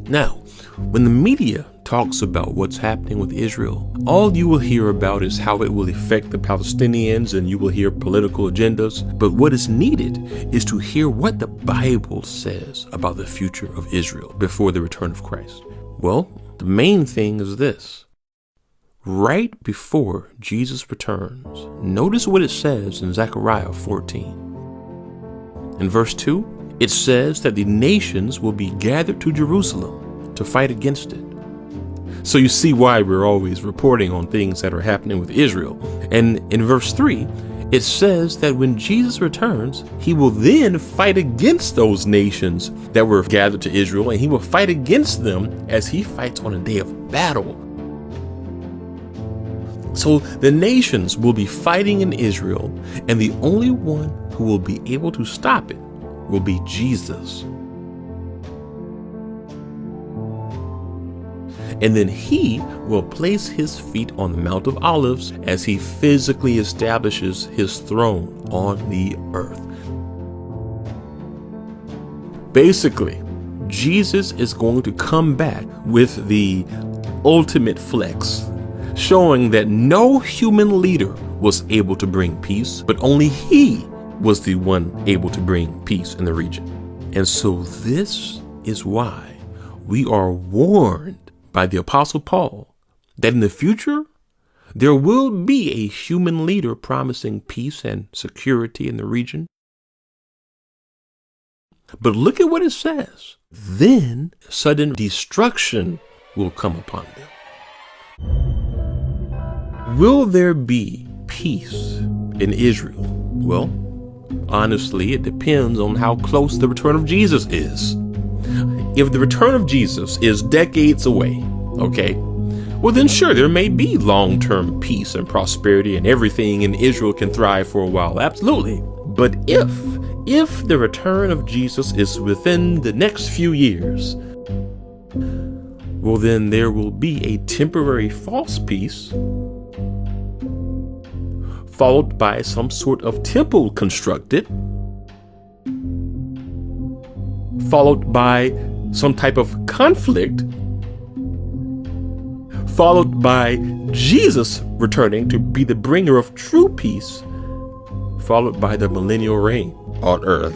Now, when the media talks about what's happening with Israel, all you will hear about is how it will affect the Palestinians, and you will hear political agendas. But what is needed is to hear what the Bible says about the future of Israel before the return of Christ. Well, the main thing is this. Right before Jesus returns, notice what it says in Zechariah 14. In verse 2, it says that the nations will be gathered to Jerusalem to fight against it. So you see why we're always reporting on things that are happening with Israel. And in verse 3, it says that when Jesus returns, he will then fight against those nations that were gathered to Israel, and he will fight against them as he fights on a day of battle. So the nations will be fighting in Israel, and the only one who will be able to stop it will be Jesus. And then he will place his feet on the Mount of Olives as he physically establishes his throne on the earth. Basically, Jesus is going to come back with the ultimate flex, showing that no human leader was able to bring peace, but only he was the one able to bring peace in the region. And so this is why we are warned by the Apostle Paul that in the future there will be a human leader promising peace and security in the region. But look at what it says. Then sudden destruction will come upon them. Will there be peace in Israel? Well, honestly, it depends on how close the return of Jesus is. If the return of Jesus is decades away, okay, well then sure, there may be long-term peace and prosperity and everything in Israel can thrive for a while, absolutely. But if the return of Jesus is within the next few years, well then there will be a temporary false peace, followed by some sort of temple constructed, followed by some type of conflict, followed by Jesus returning to be the bringer of true peace, followed by the millennial reign on earth.